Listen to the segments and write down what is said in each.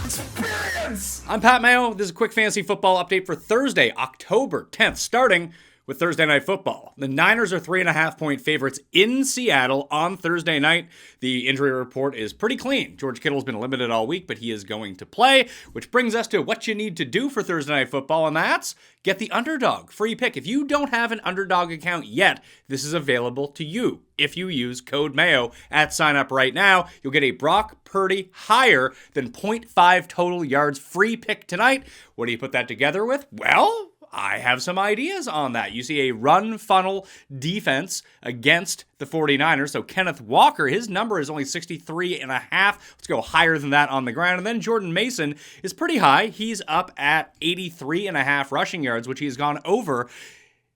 Experience! I'm Pat Mayo. This is a quick fantasy football update for Thursday, October 10th, starting with Thursday Night Football. The Niners are 3.5-point favorites in Seattle on Thursday night. The injury report is pretty clean. George Kittle's been limited all week, but he is going to play, which brings us to what you need to do for Thursday Night Football, and that's get the Underdog free pick. If you don't have an Underdog account yet, this is available to you. If you use code Mayo at sign up right now, you'll get a Brock Purdy higher than 0.5 total yards free pick tonight. What do you put that together with? Well, I have some ideas on that. You see a run funnel defense against the 49ers. So Kenneth Walker, his number is only 63.5. Let's go higher than that on the ground. And then Jordan Mason is pretty high. He's up at 83.5 rushing yards, which he's gone over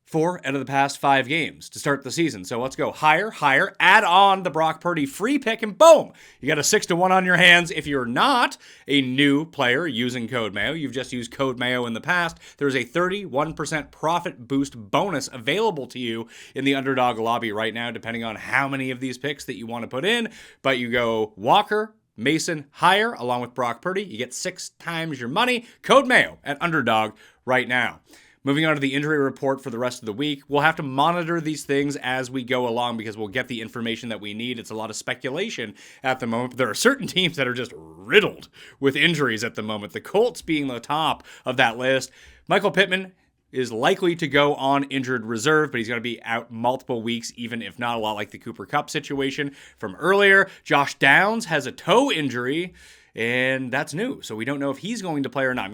4 out of the past 5 games to start the season. So let's go higher, add on the Brock Purdy free pick, and boom, you got a 6-1 on your hands. If you're not a new player using code Mayo, you've just used code Mayo in the past, there's a 31% profit boost bonus available to you in the Underdog lobby right now, depending on how many of these picks that you want to put in. But you go Walker, Mason higher, along with Brock Purdy, you get 6 times your money. Code Mayo at Underdog right now. Moving on to the injury report for the rest of the week, we'll have to monitor these things as we go along because we'll get the information that we need. It's a lot of speculation at the moment. But there are certain teams that are just riddled with injuries at the moment, the Colts being the top of that list. Michael Pittman is likely to go on injured reserve, but he's going to be out multiple weeks, even if not, a lot like the Cooper Kupp situation from earlier. Josh Downs has a toe injury, and that's new, so we don't know if he's going to play or not.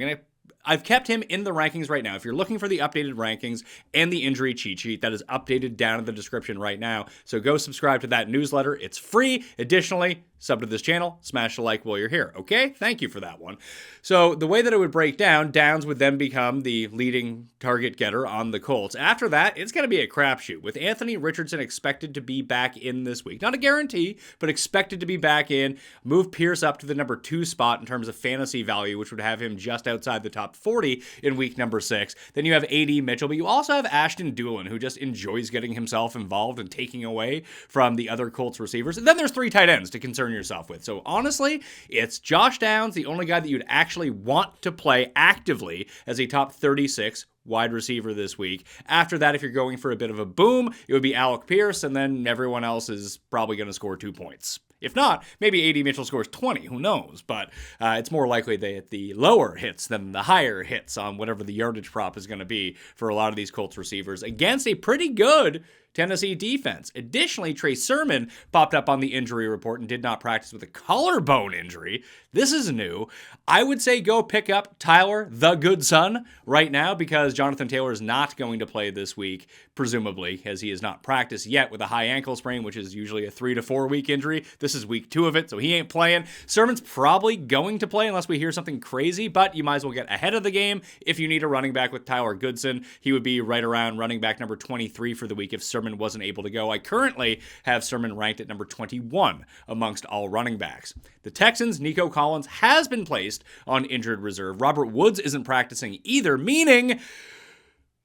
I've kept him in the rankings right now. If you're looking for the updated rankings and the injury cheat sheet, that is updated down in the description right now. So go subscribe to that newsletter. It's free. Additionally, sub to this channel, smash the like while you're here. Okay? Thank you for that one. So the way that it would break down, Downs would then become the leading target getter on the Colts. After that, it's going to be a crapshoot with Anthony Richardson expected to be back in this week. Not a guarantee, but expected to be back in. Move Pierce up to the number 2 spot in terms of fantasy value, which would have him just outside the top 40 in week number 6. Then you have A.D. Mitchell, but you also have Ashton Doolin, who just enjoys getting himself involved and taking away from the other Colts receivers. And then there's 3 tight ends to concern yourself with. So honestly, it's Josh Downs, the only guy that you'd actually want to play actively as a top 36 wide receiver this week. After that, if you're going for a bit of a boom, it would be Alec Pierce, and then everyone else is probably going to score 2 points. If not, maybe A.D. Mitchell scores 20, who knows? But it's more likely that the lower hits than the higher hits on whatever the yardage prop is going to be for a lot of these Colts receivers against a pretty good Tennessee defense. Additionally, Trey Sermon popped up on the injury report and did not practice with a collarbone injury. This is new. I would say go pick up Tyler, the good son, right now because Jonathan Taylor is not going to play this week, presumably, as he has not practiced yet with a high ankle sprain, which is usually a 3 to 4 week injury. This is week 2 of it, so he ain't playing. Sermon's probably going to play unless we hear something crazy, but you might as well get ahead of the game. If you need a running back with Tyler Goodson, he would be right around running back number 23 for the week if Sermon wasn't able to go. I currently have Sermon ranked at number 21 amongst all running backs. The Texans, Nico Collins has been placed on injured reserve. Robert Woods isn't practicing either, meaning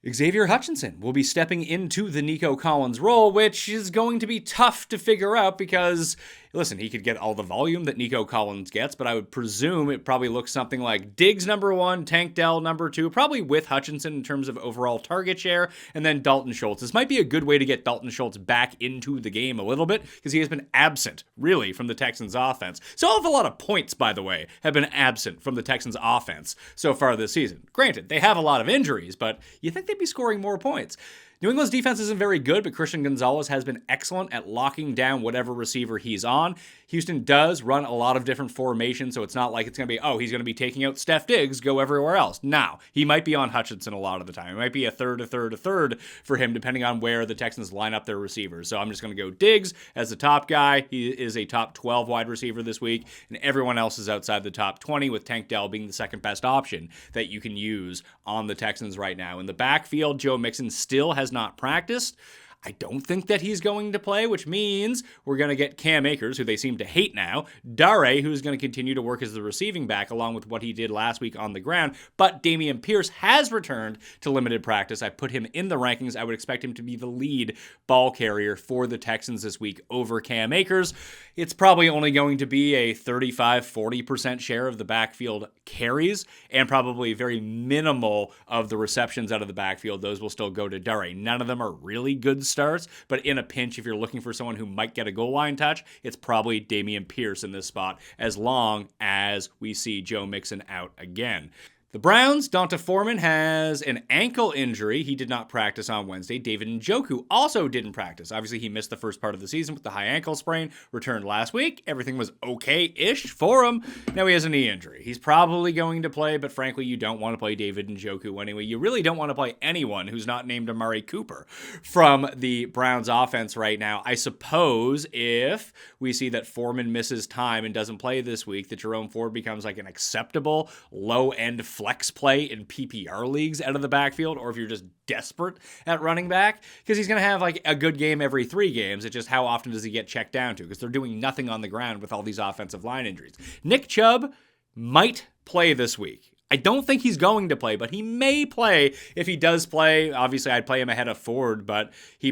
Xavier Hutchinson will be stepping into the Nico Collins role, which is going to be tough to figure out because, listen, he could get all the volume that Nico Collins gets, but I would presume it probably looks something like Diggs number 1, Tank Dell number 2, probably with Hutchinson in terms of overall target share, and then Dalton Schultz. This might be a good way to get Dalton Schultz back into the game a little bit because he has been absent, really, from the Texans offense. So a lot of points, by the way, have been absent from the Texans offense so far this season. Granted, they have a lot of injuries, but you think they'd be scoring more points. New England's defense isn't very good, but Christian Gonzalez has been excellent at locking down whatever receiver he's on. Houston does run a lot of different formations, so it's not like it's going to be, oh, he's going to be taking out Steph Diggs, go everywhere else. No, he might be on Hutchinson a lot of the time. It might be a third for him, depending on where the Texans line up their receivers. So I'm just going to go Diggs as the top guy. He is a top 12 wide receiver this week, and everyone else is outside the top 20, with Tank Dell being the second best option that you can use on the Texans right now. In the backfield, Joe Mixon still has not practiced. I don't think that he's going to play, which means we're going to get Cam Akers, who they seem to hate now, Dare, who's going to continue to work as the receiving back, along with what he did last week on the ground. But Dameon Pierce has returned to limited practice. I put him in the rankings. I would expect him to be the lead ball carrier for the Texans this week over Cam Akers. It's probably only going to be a 35-40% share of the backfield carries, and probably very minimal of the receptions out of the backfield. Those will still go to Dare. None of them are really good starts, but in a pinch, if you're looking for someone who might get a goal line touch, it's probably Dameon Pierce in this spot, as long as we see Joe Mixon out again. The Browns, Donta Foreman has an ankle injury. He did not practice on Wednesday. David Njoku also didn't practice. Obviously, he missed the first part of the season with the high ankle sprain, returned last week. Everything was okay-ish for him. Now he has a knee injury. He's probably going to play, but frankly, you don't want to play David Njoku anyway. You really don't want to play anyone who's not named Amari Cooper from the Browns offense right now. I suppose if we see that Foreman misses time and doesn't play this week, that Jerome Ford becomes like an acceptable low-end flex play in PPR leagues out of the backfield, or if you're just desperate at running back, because he's going to have like a good game every 3 games. It's just how often does he get checked down to, because they're doing nothing on the ground with all these offensive line injuries. Nick Chubb might play this week. I don't think he's going to play, but he may play. If he does play, obviously I'd play him ahead of Ford, but he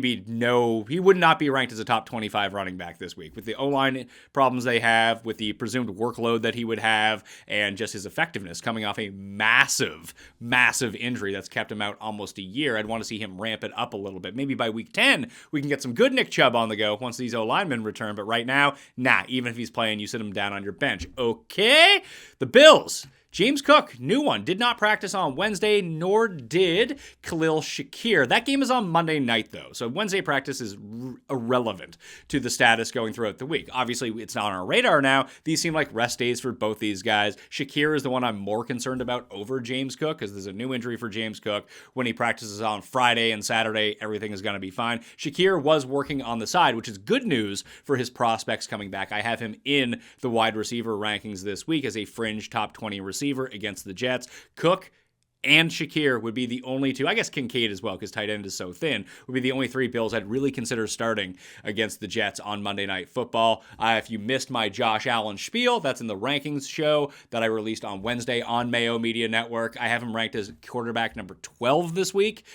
would not be ranked as a top 25 running back this week. With the O-line problems they have, with the presumed workload that he would have, and just his effectiveness coming off a massive, massive injury that's kept him out almost a year, I'd want to see him ramp it up a little bit. Maybe by week 10, we can get some good Nick Chubb on the go once these O-linemen return, but right now, nah, even if he's playing, you sit him down on your bench. Okay? The Bills. James Cook, new one, did not practice on Wednesday, nor did Khalil Shakir. That game is on Monday night, though, so Wednesday practice is irrelevant to the status going throughout the week. Obviously, it's not on our radar now. These seem like rest days for both these guys. Shakir is the one I'm more concerned about over James Cook, because there's a new injury for James Cook. When he practices on Friday and Saturday, everything is going to be fine. Shakir was working on the side, which is good news for his prospects coming back. I have him in the wide receiver rankings this week as a fringe top 20 receiver against the Jets. Cook and Shakir would be the only two, I guess Kincaid as well, because tight end is so thin, would be the only 3 Bills I'd really consider starting against the Jets on Monday Night Football. If you missed my Josh Allen spiel, that's in the rankings show that I released on Wednesday on Mayo Media Network. I have him ranked as quarterback number 12 this week.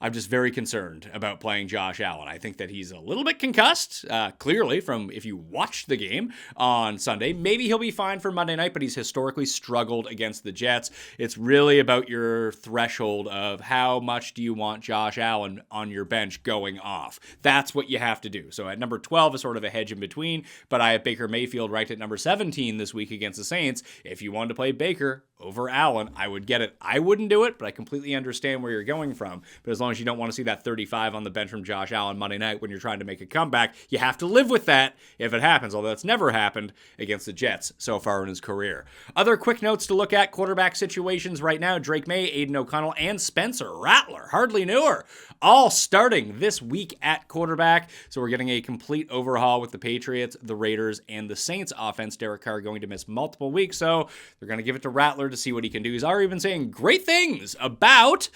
I'm just very concerned about playing Josh Allen. I think that he's a little bit concussed, clearly, from if you watched the game on Sunday. Maybe he'll be fine for Monday night, but he's historically struggled against the Jets. It's really about your threshold of how much do you want Josh Allen on your bench going off. That's what you have to do. So at number 12 is sort of a hedge in between, but I have Baker Mayfield ranked at number 17 this week against the Saints. If you wanted to play Baker over Allen, I would get it. I wouldn't do it, but I completely understand where you're going from. But as long as you don't want to see that 35 on the bench from Josh Allen Monday night when you're trying to make a comeback, you have to live with that if it happens, although that's never happened against the Jets so far in his career. Other quick notes to look at quarterback situations right now: Drake Maye, Aidan O'Connell, and Spencer Rattler, hardly newer, all starting this week at quarterback. So we're getting a complete overhaul with the Patriots, the Raiders, and the Saints offense. Derek Carr going to miss multiple weeks, so they're going to give it to Rattler to see what he can do. He's already been saying great things about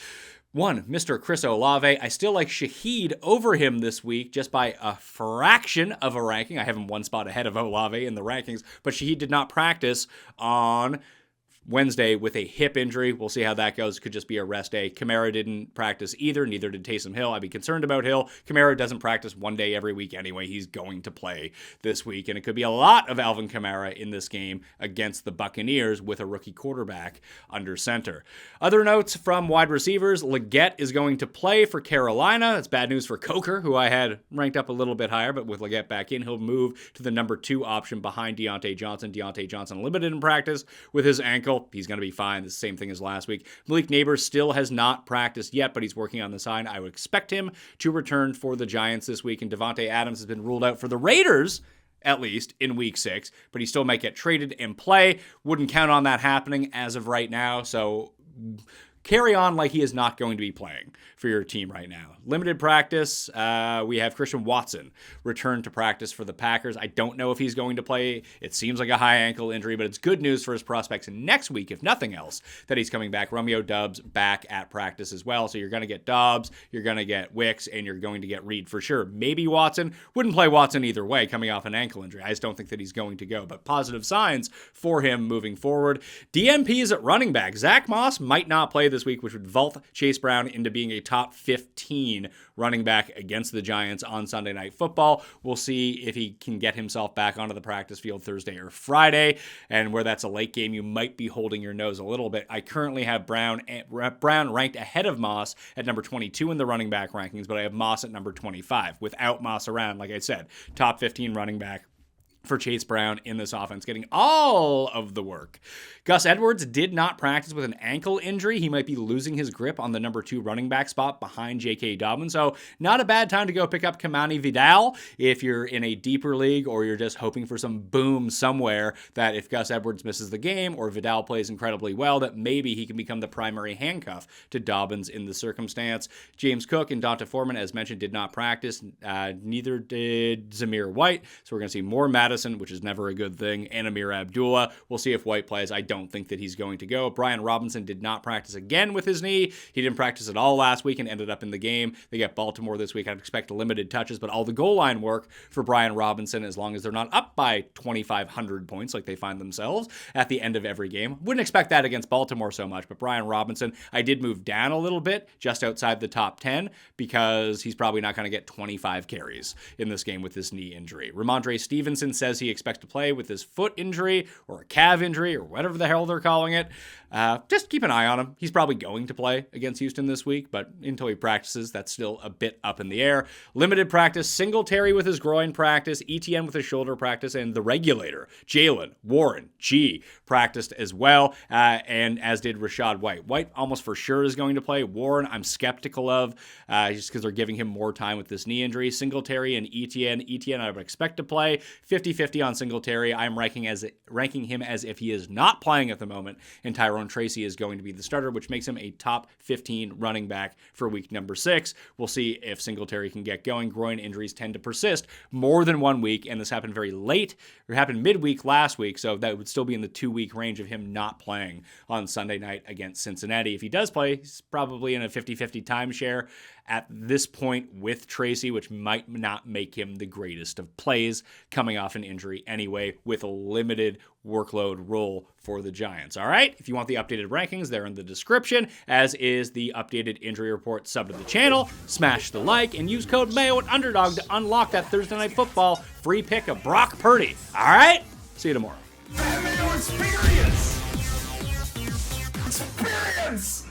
Mr. Chris Olave. I still like Shaheed over him this week, just by a fraction of a ranking. I have him 1 spot ahead of Olave in the rankings, but Shaheed did not practice on Wednesday with a hip injury. We'll see how that goes. Could just be a rest day. Kamara didn't practice either. Neither did Taysom Hill. I'd be concerned about Hill. Kamara doesn't practice 1 day every week anyway. He's going to play this week, and it could be a lot of Alvin Kamara in this game against the Buccaneers with a rookie quarterback under center. Other notes from wide receivers: Leggett is going to play for Carolina. That's bad news for Coker, who I had ranked up a little bit higher, but with Leggett back in, he'll move to the number 2 option behind Deontay Johnson. Deontay Johnson limited in practice with his ankle. He's going to be fine. The same thing as last week. Malik Neighbors still has not practiced yet, but he's working on the side. I would expect him to return for the Giants this week. And Devontae Adams has been ruled out for the Raiders, at least in week 6, but he still might get traded and play. Wouldn't count on that happening as of right now. So carry on like he is not going to be playing for your team right now. Limited practice. We have Christian Watson return to practice for the Packers. I don't know if he's going to play. It seems like a high ankle injury, but it's good news for his prospects next week, if nothing else, that he's coming back. Romeo Doubs back at practice as well. So you're going to get Doubs, you're going to get Wicks, and you're going to get Reed for sure. Maybe Watson. Wouldn't play Watson either way coming off an ankle injury. I just don't think that he's going to go, but positive signs for him moving forward. DMPs at running back. Zach Moss might not play this week, which would vault Chase Brown into being a top 15 running back against the Giants on Sunday Night Football. We'll see if he can get himself back onto the practice field Thursday or Friday, and where that's a late game, you might be holding your nose a little bit. I currently have Brown ranked ahead of Moss at number 22 in the running back rankings, but I have Moss at number 25. Without Moss around, like I said, top 15 running back for Chase Brown in this offense, getting all of the work. Gus Edwards did not practice with an ankle injury. He might be losing his grip on the number 2 running back spot behind J.K. Dobbins. So not a bad time to go pick up Kamani Vidal if you're in a deeper league or you're just hoping for some boom somewhere that if Gus Edwards misses the game or Vidal plays incredibly well, that maybe he can become the primary handcuff to Dobbins in the circumstance. James Cook and Donta Foreman, as mentioned, did not practice. Neither did Zamir White. So we're going to see more Madison, which is never a good thing, and Amir Abdullah. We'll see if White plays. I don't think that he's going to go. Brian Robinson did not practice again with his knee. He didn't practice at all last week and ended up in the game. They get Baltimore this week. I'd expect limited touches, but all the goal line work for Brian Robinson, as long as they're not up by 2,500 points like they find themselves at the end of every game. Wouldn't expect that against Baltimore so much, but Brian Robinson, I did move down a little bit, just outside the top 10, because he's probably not going to get 25 carries in this game with this knee injury. Ramondre Stevenson says he expects to play with his foot injury or a calf injury or whatever the hell they're calling it. Just keep an eye on him. He's probably going to play against Houston this week, but until he practices, that's still a bit up in the air. Limited practice, Singletary with his groin practice, ETN with his shoulder practice, and the regulator, Jalen Warren G, practiced as well, and as did Rachaad White. White almost for sure is going to play. Warren, I'm skeptical of, just because they're giving him more time with this knee injury. Singletary and ETN, I would expect to play. 50-50 on Singletary. I'm ranking him as if he is not playing at the moment, and Tyrone Tracy is going to be the starter, which makes him a top 15 running back for week number 6. We'll see if Singletary can get going. Groin injuries tend to persist more than 1 week, and this happened very late, or happened midweek last week, so that would still be in the 2-week range of him not playing on Sunday night against Cincinnati. If he does play, he's probably in a 50-50 timeshare at this point with Tracy, which might not make him the greatest of plays coming off an injury anyway, with a limited workload role for the Giants. All right, if you want the updated rankings, they're in the description, as is the updated injury report. Sub to the channel, smash the like, and use code Mayo at Underdog to unlock that Thursday Night Football free pick of Brock Purdy. All right, see you tomorrow. Mayo experience! Experience!